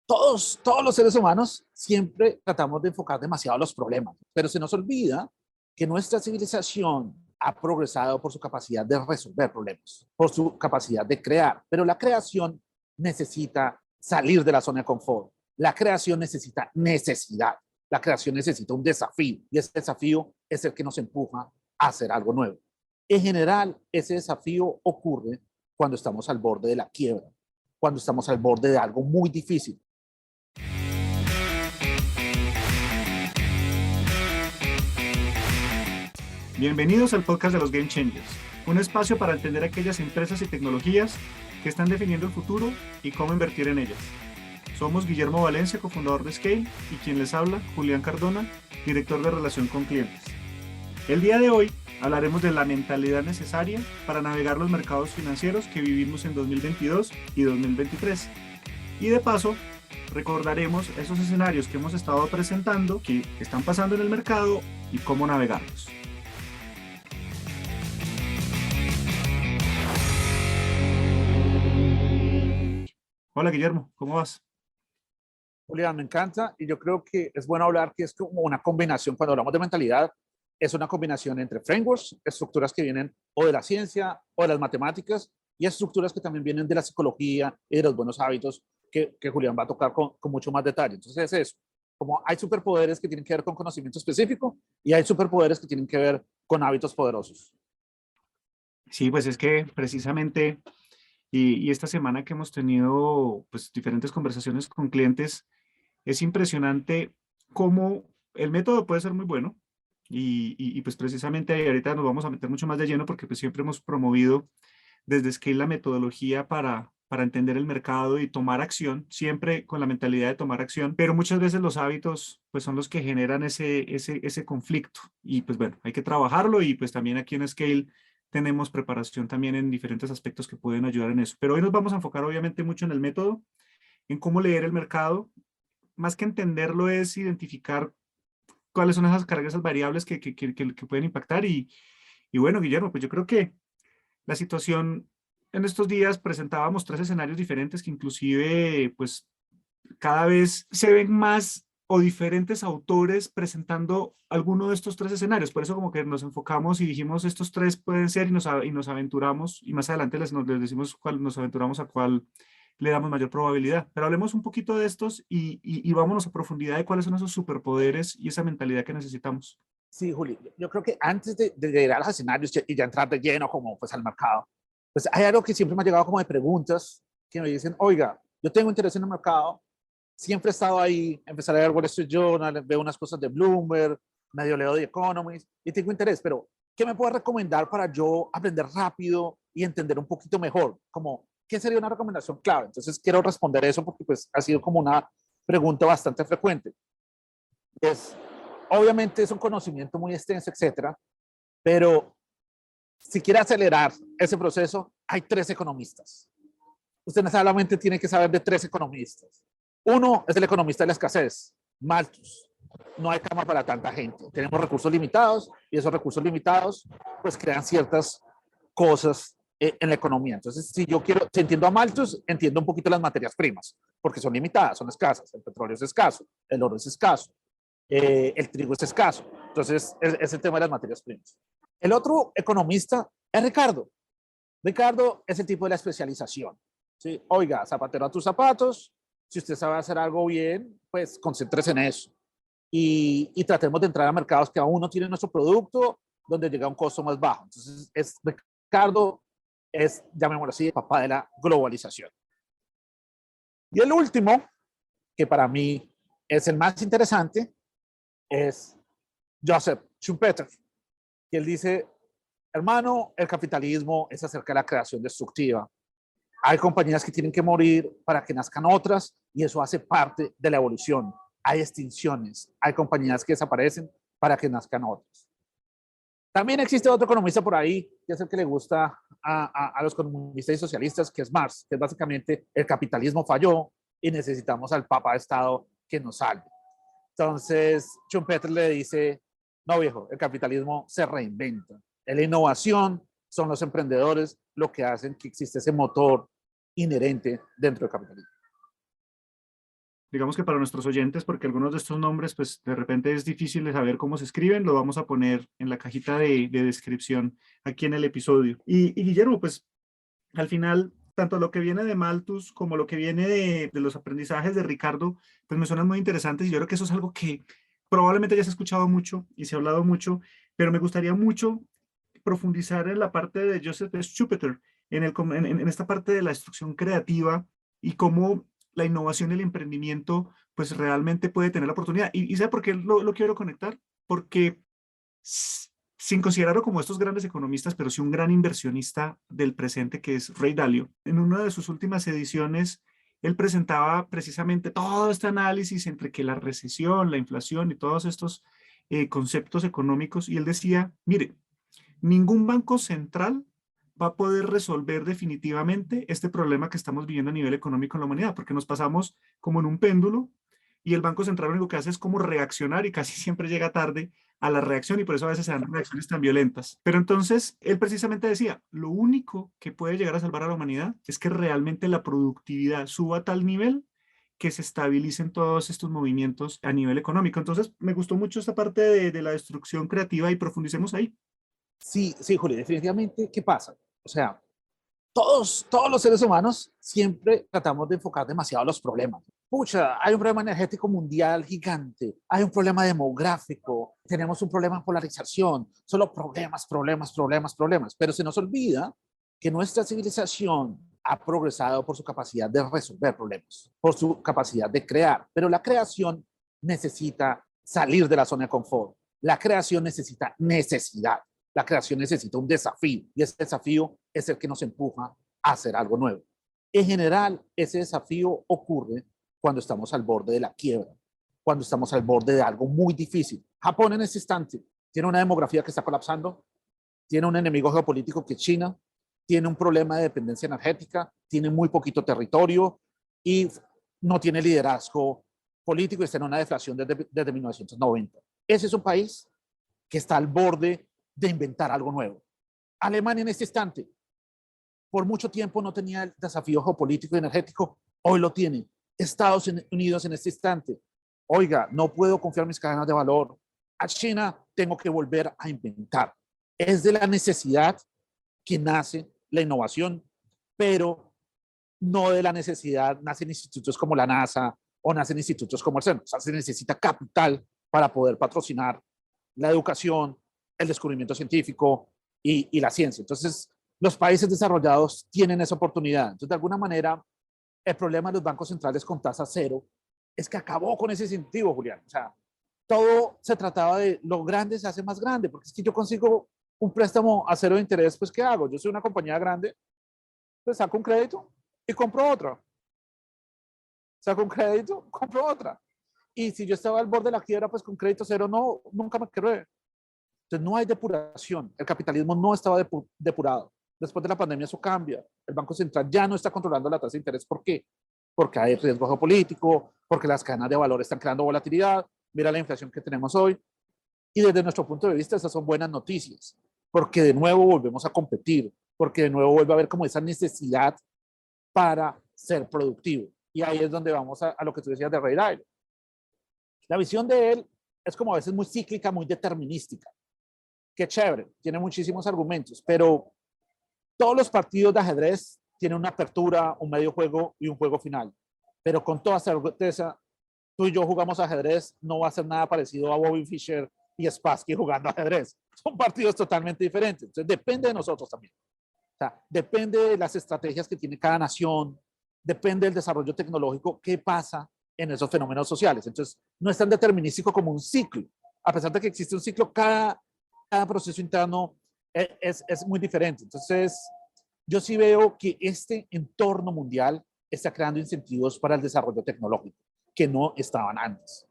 Todos los seres humanos siempre tratamos de enfocar demasiado los problemas, pero se nos olvida que nuestra civilización ha progresado por su capacidad de resolver problemas, por su capacidad de crear, pero la creación necesita salir de la zona de confort. La creación necesita necesidad. La creación necesita un desafío y ese desafío es el que nos empuja a hacer algo nuevo. En general, ese desafío ocurre cuando estamos al borde de la quiebra, cuando estamos al borde de algo muy difícil. Bienvenidos al podcast de los Game Changers, un espacio para entender aquellas empresas y tecnologías que están definiendo el futuro y cómo invertir en ellas. Somos Guillermo Valencia, cofundador de Scale, y quien les habla, Julián Cardona, director de relación con clientes. El día de hoy hablaremos de la mentalidad necesaria para navegar los mercados financieros que vivimos en 2022 y 2023. Y de paso, recordaremos esos escenarios que hemos estado presentando, que están pasando en el mercado y cómo navegarlos. Hola Guillermo, ¿cómo vas? Julián, me encanta y yo creo que es bueno hablar que es como una combinación, cuando hablamos de mentalidad, es una combinación entre frameworks, estructuras que vienen o de la ciencia o de las matemáticas y estructuras que también vienen de la psicología y de los buenos hábitos que Julián va a tocar con mucho más detalle. Entonces es eso, como hay superpoderes que tienen que ver con conocimiento específico y hay superpoderes que tienen que ver con hábitos poderosos. Sí, pues es que precisamente y esta semana que hemos tenido pues diferentes conversaciones con clientes, es impresionante cómo el método puede ser muy bueno pues precisamente ahí ahorita nos vamos a meter mucho más de lleno porque pues siempre hemos promovido desde Scale la metodología para entender el mercado y tomar acción, siempre con la mentalidad de tomar acción, pero muchas veces los hábitos pues son los que generan ese conflicto y pues bueno, hay que trabajarlo y pues también aquí en Scale tenemos preparación también en diferentes aspectos que pueden ayudar en eso. Pero hoy nos vamos a enfocar obviamente mucho en el método, en cómo leer el mercado. Más que entenderlo es identificar cuáles son esas cargas, esas variables que pueden impactar. Y bueno, Guillermo, pues yo creo que la situación en estos días presentábamos tres escenarios diferentes que inclusive pues cada vez se ven más o diferentes autores presentando alguno de estos tres escenarios. Por eso como que nos enfocamos y dijimos estos tres pueden ser y nos aventuramos y más adelante les decimos cuál nos aventuramos a cuál le damos mayor probabilidad. Pero hablemos un poquito de estos y vámonos a profundidad de cuáles son esos superpoderes y esa mentalidad que necesitamos. Sí, Juli, yo creo que antes de llegar a los escenarios y ya entrar de lleno como pues al mercado, pues hay algo que siempre me ha llegado como de preguntas que me dicen, oiga, yo tengo interés en el mercado, siempre he estado ahí, empecé a leer Wall Street Journal, veo unas cosas de Bloomberg, medio leo de Economist y tengo interés, pero ¿qué me puede recomendar para yo aprender rápido y entender un poquito mejor? Como, ¿qué sería una recomendación clave? Entonces quiero responder eso porque pues ha sido como una pregunta bastante frecuente. Es, obviamente es un conocimiento muy extenso, etcétera, pero si quiere acelerar ese proceso, hay tres economistas. Usted necesariamente tiene que saber de tres economistas. Uno es el economista de la escasez, Malthus. No hay cama para tanta gente. Tenemos recursos limitados y esos recursos limitados pues crean ciertas cosas en la economía. Entonces, si entiendo a Malthus, entiendo un poquito las materias primas, porque son limitadas, son escasas. El petróleo es escaso, el oro es escaso, el trigo es escaso. Entonces, es el tema de las materias primas. El otro economista es Ricardo. Ricardo es el tipo de la especialización. ¿Sí? Oiga, zapatero a tus zapatos, si usted sabe hacer algo bien, pues concéntrese en eso. Y tratemos de entrar a mercados que aún no tienen nuestro producto, donde llega a un costo más bajo. Entonces, Ricardo es, llamémoslo así, el papá de la globalización. Y el último, que para mí es el más interesante, es Joseph Schumpeter, que él dice, hermano, el capitalismo es acerca de la creación destructiva. Hay compañías que tienen que morir para que nazcan otras y eso hace parte de la evolución. Hay extinciones, hay compañías que desaparecen para que nazcan otras. También existe otro economista por ahí, que es el que le gusta a los comunistas y socialistas, que es Marx, que es básicamente el capitalismo falló y necesitamos al Papa de Estado que nos salve. Entonces, Schumpeter le dice, no viejo, el capitalismo se reinventa. La innovación son los emprendedores lo que hacen que existe ese motor inherente dentro del capitalismo. digamos que para nuestros oyentes, porque algunos de estos nombres, pues de repente es difícil de saber cómo se escriben, lo vamos a poner en la cajita de descripción aquí en el episodio. Y Guillermo, pues al final, tanto lo que viene de Malthus como lo que viene de los aprendizajes de Ricardo, pues me suenan muy interesantes y yo creo que eso es algo que probablemente ya se ha escuchado mucho y se ha hablado mucho, pero me gustaría mucho profundizar en la parte de Joseph Schumpeter, en esta parte de la destrucción creativa y cómo la innovación y el emprendimiento pues realmente puede tener la oportunidad. ¿Y sabe por qué lo quiero conectar? Porque sin considerarlo como estos grandes economistas, pero sí un gran inversionista del presente que es Ray Dalio. En una de sus últimas ediciones, él presentaba precisamente todo este análisis entre que la recesión, la inflación y todos estos conceptos económicos, y él decía, mire, ningún banco central va a poder resolver definitivamente este problema que estamos viviendo a nivel económico en la humanidad, porque nos pasamos como en un péndulo y el Banco Central lo único que hace es como reaccionar y casi siempre llega tarde a la reacción y por eso a veces se dan reacciones tan violentas. Pero entonces él precisamente decía, lo único que puede llegar a salvar a la humanidad es que realmente la productividad suba a tal nivel que se estabilicen todos estos movimientos a nivel económico. Entonces me gustó mucho esta parte de la destrucción creativa y profundicemos ahí. Sí, sí, Julio, definitivamente, ¿qué pasa? O sea, todos los seres humanos siempre tratamos de enfocar demasiado los problemas. Pucha, hay un problema energético mundial gigante, hay un problema demográfico, tenemos un problema de polarización, solo problemas, problemas, problemas, problemas. Pero se nos olvida que nuestra civilización ha progresado por su capacidad de resolver problemas, por su capacidad de crear. Pero la creación necesita salir de la zona de confort. La creación necesita necesidad. La creación necesita un desafío y ese desafío es el que nos empuja a hacer algo nuevo. En general, ese desafío ocurre cuando estamos al borde de la quiebra, cuando estamos al borde de algo muy difícil. Japón en este instante tiene una demografía que está colapsando, tiene un enemigo geopolítico que es China, tiene un problema de dependencia energética, tiene muy poquito territorio y no tiene liderazgo político y está en una deflación desde 1990. Ese es un país que está al borde de inventar algo nuevo. Alemania en este instante, por mucho tiempo no tenía el desafío geopolítico y energético, hoy lo tiene. Estados Unidos en este instante, oiga, no puedo confiar mis cadenas de valor. A China tengo que volver a inventar. Es de la necesidad que nace la innovación, pero no de la necesidad nacen institutos como la NASA o nacen institutos como el CERN. O sea, se necesita capital para poder patrocinar la educación, el descubrimiento científico y la ciencia. Entonces, los países desarrollados tienen esa oportunidad. Entonces, de alguna manera, el problema de los bancos centrales con tasa cero es que acabó con ese incentivo, Julián. O sea, todo se trataba de lo grande se hace más grande, porque es que yo consigo un préstamo a cero de interés, pues ¿qué hago? Yo soy una compañía grande, pues saco un crédito y compro otra. Saco un crédito, compro otra. Y si yo estaba al borde de la quiebra, pues con crédito cero, no, nunca me quebré. Entonces no hay depuración. El capitalismo no estaba depurado. Después de la pandemia eso cambia. El Banco Central ya no está controlando la tasa de interés. ¿Por qué? Porque hay riesgo geopolítico, porque las cadenas de valor están creando volatilidad. Mira la inflación que tenemos hoy. Y desde nuestro punto de vista esas son buenas noticias, porque de nuevo volvemos a competir, porque de nuevo vuelve a haber como esa necesidad para ser productivo. Y ahí es donde vamos a lo que tú decías de Ray Dalio. La visión de él es como a veces muy cíclica, muy determinística. Qué chévere, tiene muchísimos argumentos, pero todos los partidos de ajedrez tienen una apertura, un medio juego y un juego final. Pero con toda certeza, tú y yo jugamos ajedrez, no va a ser nada parecido a Bobby Fischer y Spassky jugando ajedrez. Son partidos totalmente diferentes. Entonces depende de nosotros también. O sea, depende de las estrategias que tiene cada nación, depende del desarrollo tecnológico, qué pasa en esos fenómenos sociales. Entonces, no es tan determinístico como un ciclo. A pesar de que existe un ciclo, cada proceso interno es muy diferente. Entonces, yo sí veo que este entorno mundial está creando incentivos para el desarrollo tecnológico que no estaban antes.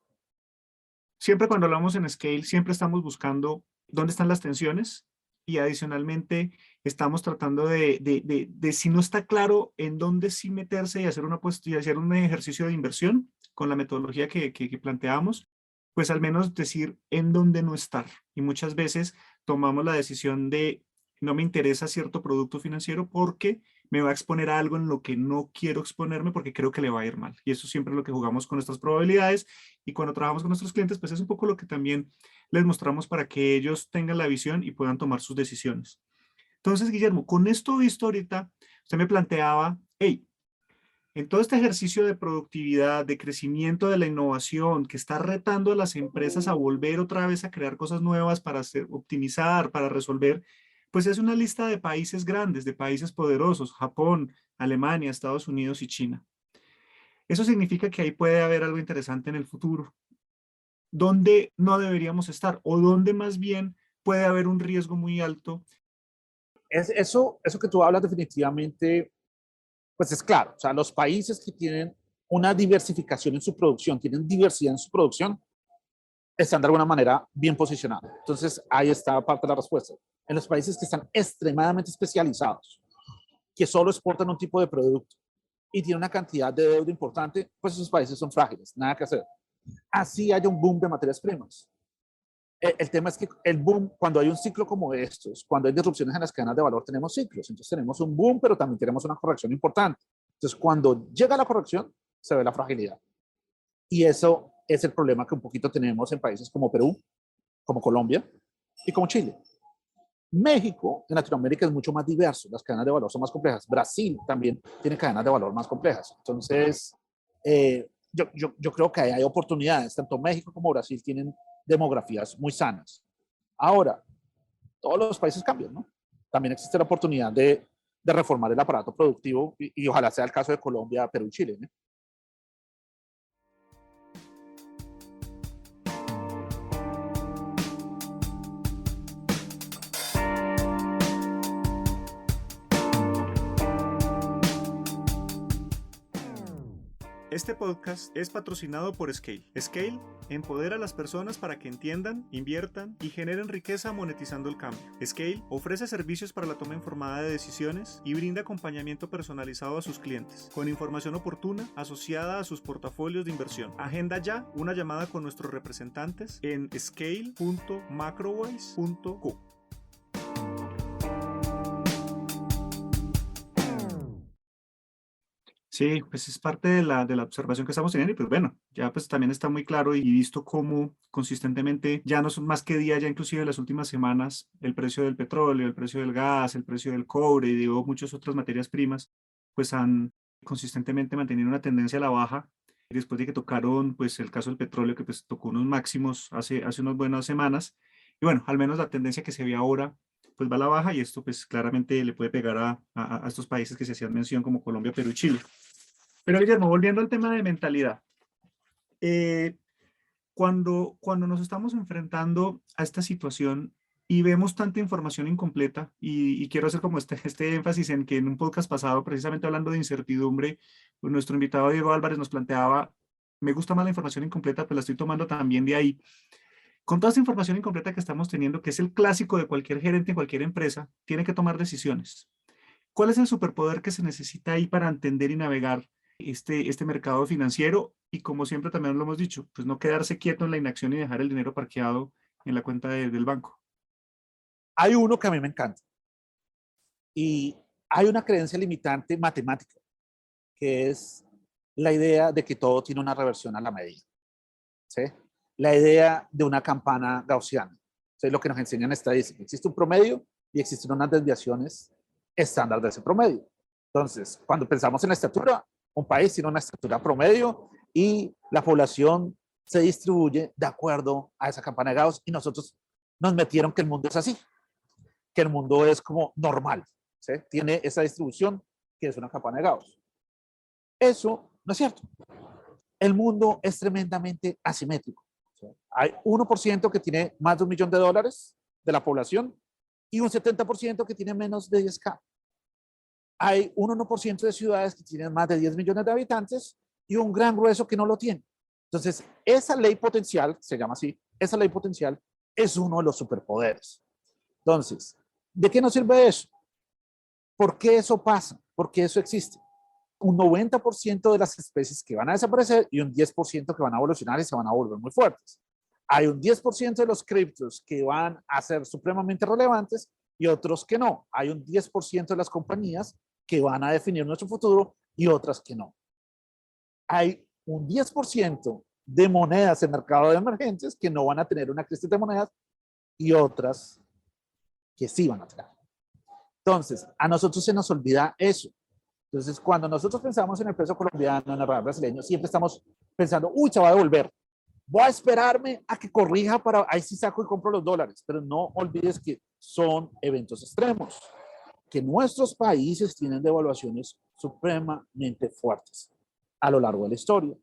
Siempre cuando hablamos en Scale, siempre estamos buscando dónde están las tensiones y adicionalmente estamos tratando de si no está claro en dónde sí meterse y hacer una apuesta y hacer un ejercicio de inversión con la metodología que planteamos, pues al menos decir en dónde no estar. Y muchas veces tomamos la decisión de no me interesa cierto producto financiero porque me va a exponer a algo en lo que no quiero exponerme porque creo que le va a ir mal. Y eso siempre es lo que jugamos con nuestras probabilidades, y cuando trabajamos con nuestros clientes, pues es un poco lo que también les mostramos para que ellos tengan la visión y puedan tomar sus decisiones. Entonces, Guillermo, con esto visto ahorita, usted me planteaba, hey, en todo este ejercicio de productividad, de crecimiento de la innovación, que está retando a las empresas a volver otra vez a crear cosas nuevas para optimizar, para resolver, pues es una lista de países grandes, de países poderosos: Japón, Alemania, Estados Unidos y China. Eso significa que ahí puede haber algo interesante en el futuro. ¿Dónde no deberíamos estar? ¿O dónde más bien puede haber un riesgo muy alto? Eso que tú hablas definitivamente, pues es claro. O sea, los países que tienen una diversificación en su producción, tienen diversidad en su producción, están de alguna manera bien posicionados. Entonces, ahí está parte de la respuesta. En los países que están extremadamente especializados, que solo exportan un tipo de producto y tienen una cantidad de deuda importante, pues esos países son frágiles, nada que hacer. Así haya un boom de materias primas. El tema es que el boom, cuando hay un ciclo como estos, cuando hay disrupciones en las cadenas de valor, tenemos ciclos. Entonces tenemos un boom, pero también tenemos una corrección importante. Entonces, cuando llega la corrección, se ve la fragilidad. Y eso es el problema que un poquito tenemos en países como Perú, como Colombia y como Chile. México, en Latinoamérica, es mucho más diverso. Las cadenas de valor son más complejas. Brasil también tiene cadenas de valor más complejas. Entonces, yo creo que hay oportunidades. Tanto México como Brasil tienen demografías muy sanas. Ahora, todos los países cambian, ¿no? También existe la oportunidad de reformar el aparato productivo y ojalá sea el caso de Colombia, Perú y Chile, ¿no? Este podcast es patrocinado por Scale. Scale empodera a las personas para que entiendan, inviertan y generen riqueza monetizando el cambio. Scale ofrece servicios para la toma informada de decisiones y brinda acompañamiento personalizado a sus clientes, con información oportuna asociada a sus portafolios de inversión. Agenda ya una llamada con nuestros representantes en scale.macrowise.co. Sí, pues es parte de la observación que estamos teniendo, y pues bueno, ya pues también está muy claro y visto cómo consistentemente, ya no son más que días, ya inclusive en las últimas semanas, el precio del petróleo, el precio del gas, el precio del cobre y de muchas otras materias primas, pues han consistentemente mantenido una tendencia a la baja, después de que tocaron pues el caso del petróleo, que pues tocó unos máximos hace unas buenas semanas. Y bueno, al menos la tendencia que se ve ahora pues va a la baja, y esto pues claramente le puede pegar a estos países que se hacían mención como Colombia, Perú y Chile. Pero Guillermo, volviendo al tema de mentalidad, eh, cuando nos estamos enfrentando a esta situación y vemos tanta información incompleta, y quiero hacer como este énfasis en que en un podcast pasado, precisamente hablando de incertidumbre, pues nuestro invitado Diego Álvarez nos planteaba, me gusta más la información incompleta, pues la estoy tomando también de ahí. Con toda esta información incompleta que estamos teniendo, que es el clásico de cualquier gerente en cualquier empresa, tiene que tomar decisiones. ¿Cuál es el superpoder que se necesita ahí para entender y navegar este mercado financiero? Y como siempre también lo hemos dicho, pues no quedarse quieto en la inacción y dejar el dinero parqueado en la cuenta del banco. Hay uno que a mí me encanta y hay una creencia limitante matemática, que es la idea de que todo tiene una reversión a la medida, ¿sí? La idea de una campana gaussiana. Es lo que nos enseñan en estadística. Existe un promedio y existen unas desviaciones estándar de ese promedio. Entonces, cuando pensamos en la estatura, un país tiene una estatura promedio y la población se distribuye de acuerdo a esa campana de Gauss, y nosotros nos metieron que el mundo es así, que el mundo es como normal, ¿sí? Tiene esa distribución que es una campana de Gauss. Eso no es cierto. El mundo es tremendamente asimétrico. ¿Sí? Hay 1% que tiene más de $1.000.000 de la población y un 70% que tiene menos de 10K. Hay un 1% de ciudades que tienen más de 10 millones de habitantes y un gran grueso que no lo tiene. Entonces, esa ley potencial, se llama así, esa ley potencial es uno de los superpoderes. Entonces, ¿de qué nos sirve eso? ¿Por qué eso pasa? ¿Por qué eso existe? Un 90% de las especies que van a desaparecer y un 10% que van a evolucionar y se van a volver muy fuertes. Hay un 10% de los criptos que van a ser supremamente relevantes y otros que no. Hay un 10% de las compañías que van a definir nuestro futuro y otras que no. Hay un 10% de monedas en mercado de emergentes que no van a tener una crisis de monedas y otras que sí van a tener. Entonces, a nosotros se nos olvida eso. Entonces, cuando nosotros pensamos en el peso colombiano, en el real brasileño, siempre estamos pensando, uy, se va a devolver. Voy a esperarme a que corrija para, ahí sí saco y compro los dólares. Pero no olvides que son eventos extremos, que nuestros países tienen devaluaciones supremamente fuertes a lo largo de la historia.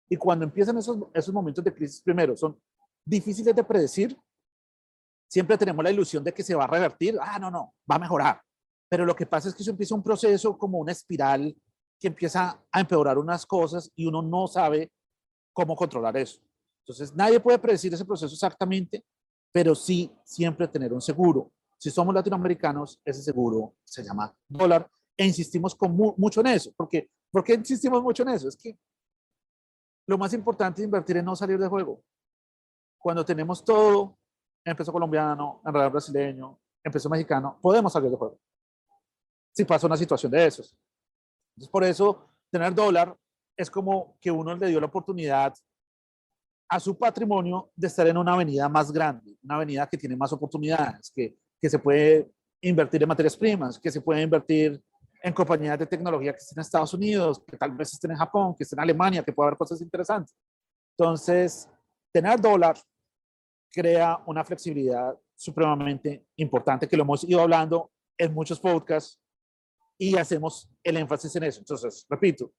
Y cuando empiezan esos momentos de crisis, primero, son difíciles de predecir. Siempre tenemos la ilusión de que se va a revertir. Ah, no, no, va a mejorar. Pero lo que pasa es que eso empieza un proceso como una espiral que empieza a empeorar unas cosas y uno no sabe cómo controlar eso. Entonces, nadie puede predecir ese proceso exactamente, pero sí siempre tener un seguro. Si somos latinoamericanos, ese seguro se llama dólar e insistimos mucho en eso. ¿Por qué insistimos mucho en eso? Es que lo más importante es invertir en no salir de juego. Cuando tenemos todo, en peso colombiano, en real brasileño, en peso mexicano, podemos salir de juego. Si pasa una situación de esos. Entonces, por eso, tener dólar es como que uno le dio la oportunidad a su patrimonio de estar en una avenida más grande, una avenida que tiene más oportunidades, que se puede invertir en materias primas, que se puede invertir en compañías de tecnología que estén en Estados Unidos, que tal vez estén en Japón, que estén en Alemania, que puede haber cosas interesantes. Entonces, tener dólar crea una flexibilidad supremamente importante, que lo hemos ido hablando en muchos podcasts y hacemos el énfasis en eso. Entonces, repito,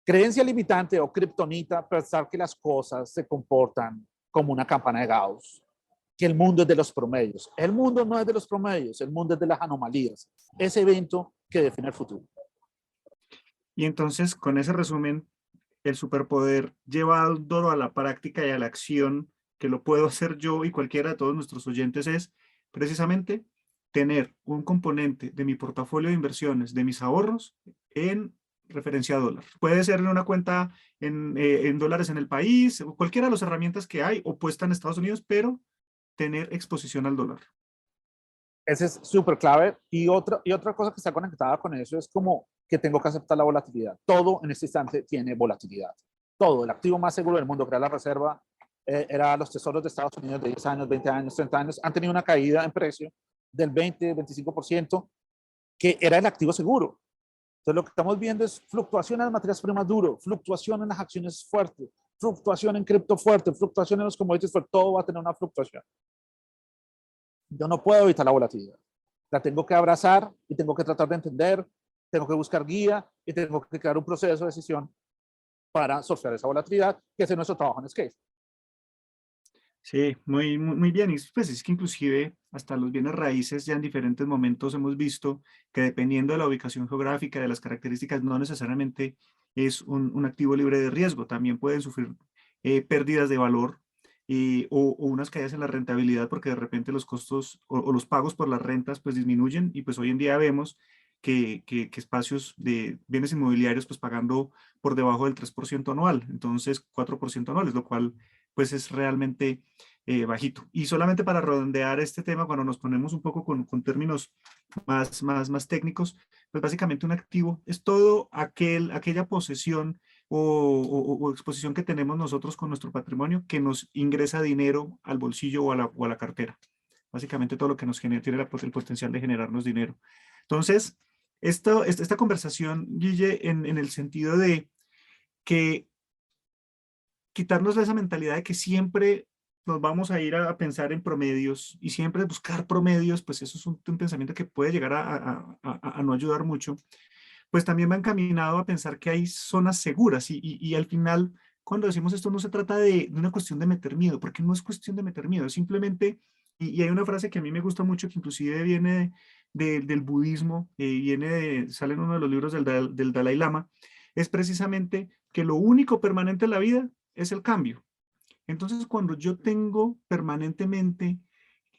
creencia limitante o kriptonita, pensar que las cosas se comportan como una campana de Gauss, que el mundo es de los promedios. El mundo no es de los promedios, el mundo es de las anomalías. Ese evento que define el futuro. Y entonces, con ese resumen, el superpoder llevado a la práctica y a la acción, que lo puedo hacer yo y cualquiera de todos nuestros oyentes, es precisamente tener un componente de mi portafolio de inversiones, de mis ahorros, en referencia a dólar. Puede ser en una cuenta en dólares en el país, o cualquiera de las herramientas que hay, o puesta en Estados Unidos, pero tener exposición al dólar. Ese es súper clave. Y otra cosa que está conectada con eso es como que tengo que aceptar la volatilidad. Todo en este instante tiene volatilidad. Todo. El activo más seguro del mundo, que era la reserva, era los tesoros de Estados Unidos de 10 años, 20 años, 30 años, han tenido una caída en precio del 20-25%, que era el activo seguro. Entonces, lo que estamos viendo es fluctuación en las materias primas duro, fluctuación en las acciones fuerte, fluctuación en cripto fuerte, fluctuación en los commodities fuerte, todo va a tener una fluctuación. Yo no puedo evitar la volatilidad. La tengo que abrazar y tengo que tratar de entender, tengo que buscar guía y tengo que crear un proceso de decisión para surfear esa volatilidad, que es nuestro trabajo en Scale. Sí, muy bien. Y pues es que inclusive hasta los bienes raíces ya en diferentes momentos hemos visto que dependiendo de la ubicación geográfica, de las características, no necesariamente es un activo libre de riesgo. También pueden sufrir pérdidas de valor o unas caídas en la rentabilidad porque de repente los costos o los pagos por las rentas pues disminuyen y pues hoy en día vemos que espacios de bienes inmobiliarios pues pagando por debajo del 3% anual, entonces 4% anuales, lo cual pues es realmente bajito. Y solamente para redondear este tema, cuando nos ponemos un poco con términos más técnicos, pues básicamente un activo es todo aquella posesión o exposición que tenemos nosotros con nuestro patrimonio que nos ingresa dinero al bolsillo o a la cartera. Básicamente todo lo que nos genera, tiene el potencial de generarnos dinero. Entonces, esta conversación, Guille, en el sentido de que quitarnos esa mentalidad de que siempre nos vamos a ir a pensar en promedios y siempre buscar promedios, pues eso es un pensamiento que puede llegar a no ayudar mucho, pues también va encaminado a pensar que hay zonas seguras y al final, cuando decimos esto, no se trata de una cuestión de meter miedo, porque no es cuestión de meter miedo, simplemente, y hay una frase que a mí me gusta mucho, que inclusive viene del budismo, sale en uno de los libros del Dalai Lama, es precisamente que lo único permanente en la vida es el cambio. Entonces, cuando yo tengo permanentemente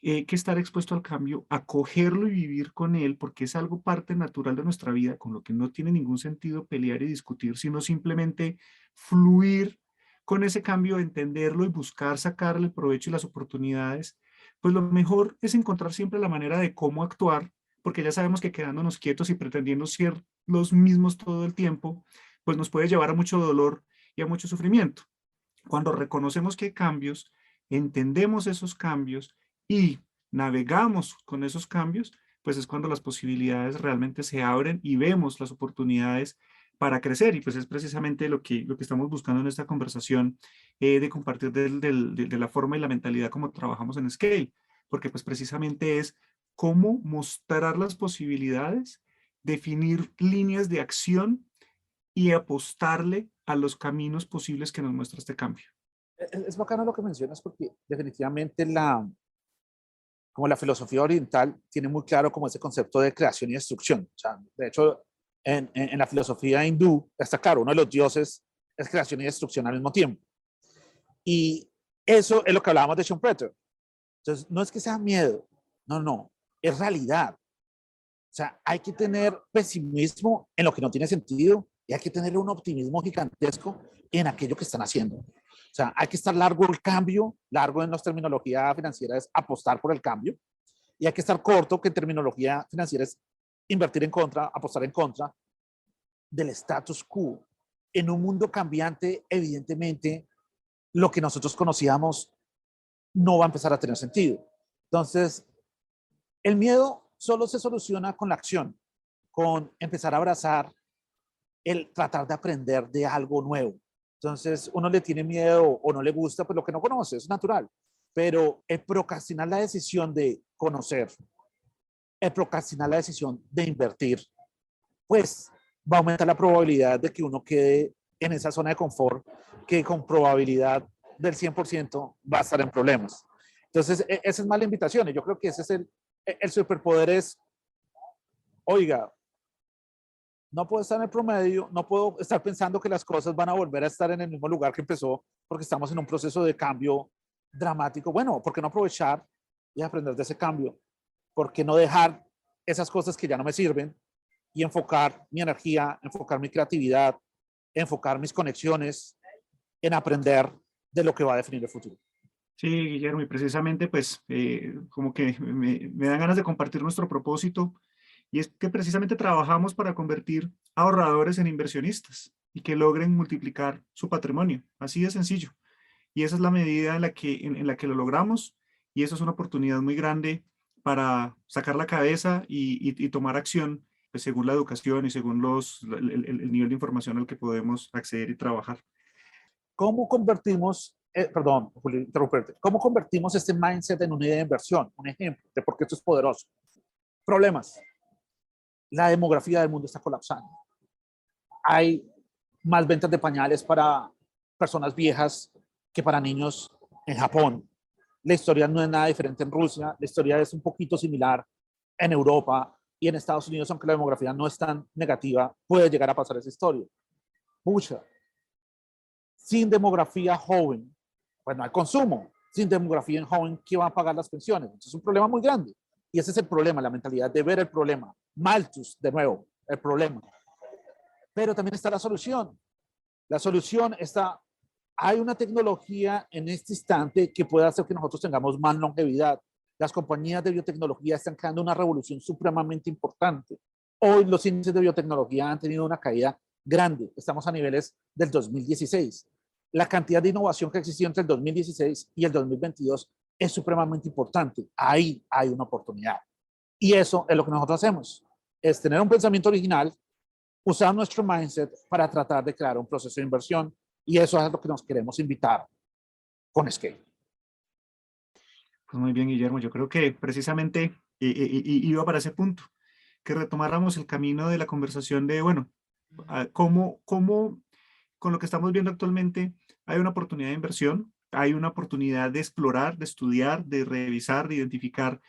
que estar expuesto al cambio, acogerlo y vivir con él, porque es algo parte natural de nuestra vida, con lo que no tiene ningún sentido pelear y discutir, sino simplemente fluir con ese cambio, entenderlo y buscar sacarle el provecho y las oportunidades, pues lo mejor es encontrar siempre la manera de cómo actuar, porque ya sabemos que quedándonos quietos y pretendiendo ser los mismos todo el tiempo, pues nos puede llevar a mucho dolor y a mucho sufrimiento. Cuando reconocemos que hay cambios, entendemos esos cambios y navegamos con esos cambios, pues es cuando las posibilidades realmente se abren y vemos las oportunidades para crecer. Y pues es precisamente lo que estamos buscando en esta conversación, de compartir de la forma y la mentalidad como trabajamos en Scale, porque pues precisamente es cómo mostrar las posibilidades, definir líneas de acción y apostarle a los caminos posibles que nos muestra este cambio. Es bacano lo que mencionas porque definitivamente como la filosofía oriental tiene muy claro como ese concepto de creación y destrucción. O sea, de hecho, en la filosofía hindú está claro, uno de los dioses es creación y destrucción al mismo tiempo. Y eso es lo que hablábamos de Schumpeter. Entonces, no es que sea miedo, no, no, es realidad. O sea, hay que tener pesimismo en lo que no tiene sentido y hay que tener un optimismo gigantesco en aquello que están haciendo. O sea, hay que estar largo el cambio, largo en la terminología financiera es apostar por el cambio, y hay que estar corto, que en terminología financiera es invertir en contra, apostar en contra del status quo. En un mundo cambiante, evidentemente, lo que nosotros conocíamos no va a empezar a tener sentido. Entonces, el miedo solo se soluciona con la acción, con empezar a abrazar el tratar de aprender de algo nuevo. Entonces, uno le tiene miedo o no le gusta, pues lo que no conoce, es natural. Pero el procrastinar la decisión de conocer, el procrastinar la decisión de invertir, pues va a aumentar la probabilidad de que uno quede en esa zona de confort que con probabilidad del 100% va a estar en problemas. Entonces, esa es más la invitación. Y yo creo que ese es el superpoder es, oiga, no puedo estar en el promedio, no puedo estar pensando que las cosas van a volver a estar en el mismo lugar que empezó porque estamos en un proceso de cambio dramático. Bueno, ¿por qué no aprovechar y aprender de ese cambio? ¿Por qué no dejar esas cosas que ya no me sirven y enfocar mi energía, enfocar mi creatividad, enfocar mis conexiones en aprender de lo que va a definir el futuro? Sí, Guillermo, y precisamente pues como que me dan ganas de compartir nuestro propósito, y es que precisamente trabajamos para convertir ahorradores en inversionistas y que logren multiplicar su patrimonio, así de sencillo. Y esa es la medida en la que lo logramos, y eso es una oportunidad muy grande para sacar la cabeza y tomar acción, pues, según la educación y según el nivel de información al que podemos acceder y trabajar. ¿Cómo convertimos, perdón, Julio, interrumpirte, cómo convertimos este mindset en una idea de inversión? Un ejemplo de por qué esto es poderoso. Problemas. La demografía del mundo está colapsando. Hay más ventas de pañales para personas viejas que para niños en Japón. La historia no es nada diferente en Rusia, la historia es un poquito similar en Europa y en Estados Unidos, aunque la demografía no es tan negativa, puede llegar a pasar esa historia. Pucha, sin demografía joven, pues no hay consumo. Sin demografía en joven, ¿quién va a pagar las pensiones? Entonces es un problema muy grande. Y ese es el problema, la mentalidad de ver el problema. Malthus, de nuevo, el problema. Pero también está la solución. La solución está, hay una tecnología en este instante que puede hacer que nosotros tengamos más longevidad. Las compañías de biotecnología están creando una revolución supremamente importante. Hoy los índices de biotecnología han tenido una caída grande. Estamos a niveles del 2016. La cantidad de innovación que existió entre el 2016 y el 2022 es supremamente importante. Ahí hay una oportunidad. Y eso es lo que nosotros hacemos. Es tener un pensamiento original, usar nuestro mindset para tratar de crear un proceso de inversión, y eso es lo que nos queremos invitar con Scale. Pues muy bien, Guillermo, yo creo que precisamente iba para ese punto, que retomáramos el camino de la conversación de, bueno, cómo con lo que estamos viendo actualmente hay una oportunidad de inversión, hay una oportunidad de explorar, de estudiar, de revisar, de identificar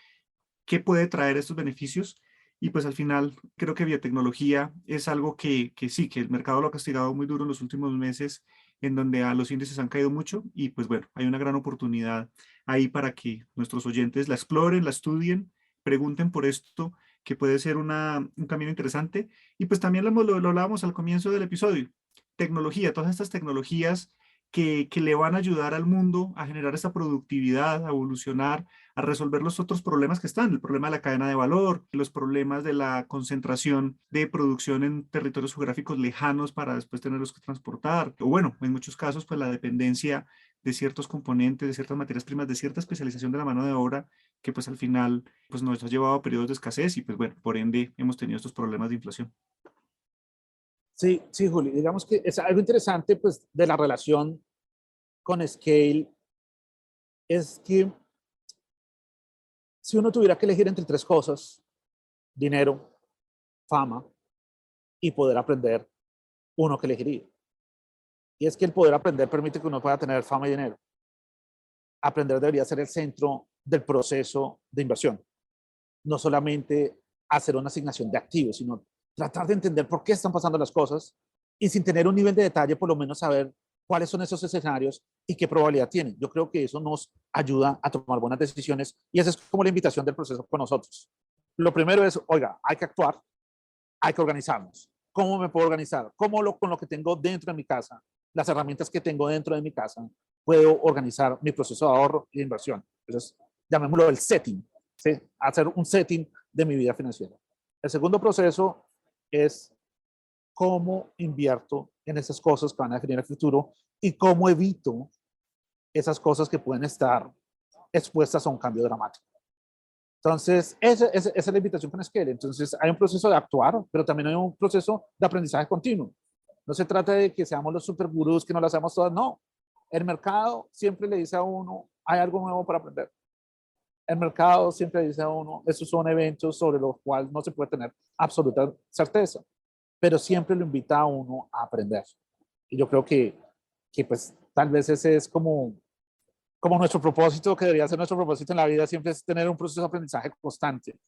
qué puede traer estos beneficios. Y pues al final creo que biotecnología es algo que sí, que el mercado lo ha castigado muy duro en los últimos meses, en donde los índices han caído mucho, y pues bueno, hay una gran oportunidad ahí para que nuestros oyentes la exploren, la estudien, pregunten por esto, que puede ser un camino interesante. Y pues también lo hablábamos al comienzo del episodio, tecnología, todas estas tecnologías que le van a ayudar al mundo a generar esa productividad, a evolucionar, a resolver los otros problemas que están, el problema de la cadena de valor, los problemas de la concentración de producción en territorios geográficos lejanos para después tenerlos que transportar, o bueno, en muchos casos, pues la dependencia de ciertos componentes, de ciertas materias primas, de cierta especialización de la mano de obra, que pues al final pues nos ha llevado a periodos de escasez y pues bueno, por ende hemos tenido estos problemas de inflación. Sí, sí, Juli, digamos que es algo interesante pues de la relación con Scale es que si uno tuviera que elegir entre tres cosas, dinero, fama y poder aprender, uno que elegiría. Y es que el poder aprender permite que uno pueda tener fama y dinero. Aprender debería ser el centro del proceso de inversión. No solamente hacer una asignación de activos, sino tratar de entender por qué están pasando las cosas y sin tener un nivel de detalle, por lo menos saber cuáles son esos escenarios y qué probabilidad tienen. Yo creo que eso nos ayuda a tomar buenas decisiones y esa es como la invitación del proceso con nosotros. Lo primero es, oiga, hay que actuar, hay que organizarnos. ¿Cómo me puedo organizar? Con lo que tengo dentro de mi casa, las herramientas que tengo dentro de mi casa, puedo organizar mi proceso de ahorro y de inversión? Entonces, llamémoslo el setting, ¿sí? Hacer un setting de mi vida financiera. El segundo proceso es cómo invierto en esas cosas que van a definir el futuro y cómo evito esas cosas que pueden estar expuestas a un cambio dramático. Entonces, esa es la invitación con Scale. Entonces, hay un proceso de actuar, pero también hay un proceso de aprendizaje continuo. No se trata de que seamos los super gurús, que no lo hacemos todas, no. El mercado siempre le dice a uno, hay algo nuevo para aprender. El mercado siempre dice a uno, estos son eventos sobre los cuales no se puede tener absoluta certeza, pero siempre lo invita a uno a aprender. Y yo creo que pues tal vez ese es como nuestro propósito, que debería ser nuestro propósito en la vida, siempre es tener un proceso de aprendizaje constante.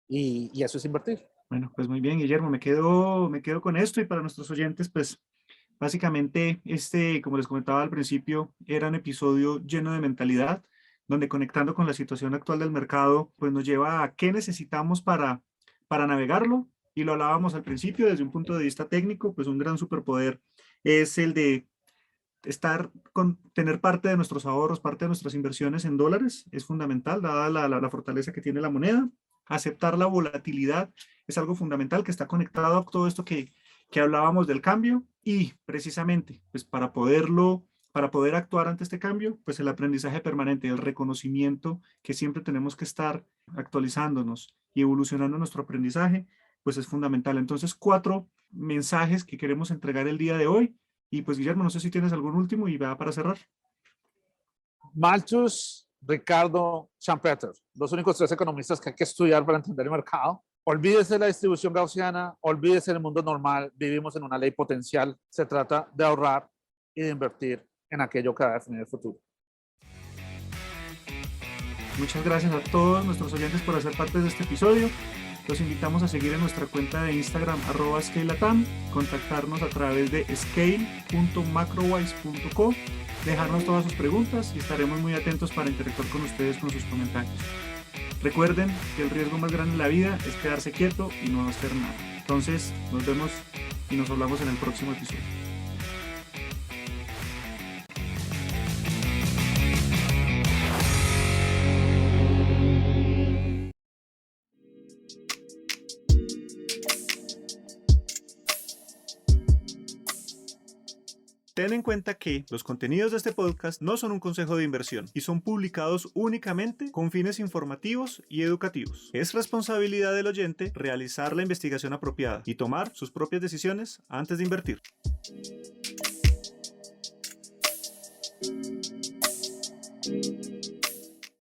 Y eso es invertir. Bueno, pues muy bien, Guillermo, me quedo con esto y para nuestros oyentes, pues básicamente como les comentaba al principio, era un episodio lleno de mentalidad, donde conectando con la situación actual del mercado, pues nos lleva a qué necesitamos para navegarlo. Y lo hablábamos al principio desde un punto de vista técnico, pues un gran superpoder es el de tener parte de nuestros ahorros, parte de nuestras inversiones en dólares, es fundamental, dada la fortaleza que tiene la moneda. Aceptar la volatilidad es algo fundamental que está conectado a todo esto que hablábamos del cambio y precisamente pues para poder actuar ante este cambio, pues el aprendizaje permanente, el reconocimiento que siempre tenemos que estar actualizándonos y evolucionando nuestro aprendizaje, pues es fundamental. Entonces, 4 mensajes que queremos entregar el día de hoy. Y pues Guillermo, no sé si tienes algún último y va para cerrar. Malthus, Ricardo, Schumpeter, los únicos tres economistas que hay que estudiar para entender el mercado. Olvídese de la distribución gaussiana, olvídese del mundo normal, vivimos en una ley potencial, se trata de ahorrar y de invertir en aquello que va a definir el futuro. Muchas gracias a todos nuestros oyentes por hacer parte de este episodio. Los invitamos a seguir en nuestra cuenta de Instagram @scalelatam, contactarnos a través de scale.macrowise.co, dejarnos todas sus preguntas y estaremos muy atentos para interactuar con ustedes con sus comentarios. Recuerden que el riesgo más grande en la vida es quedarse quieto y no hacer nada. Entonces, nos vemos y nos hablamos en el próximo episodio. Ten en cuenta que los contenidos de este podcast no son un consejo de inversión y son publicados únicamente con fines informativos y educativos. Es responsabilidad del oyente realizar la investigación apropiada y tomar sus propias decisiones antes de invertir.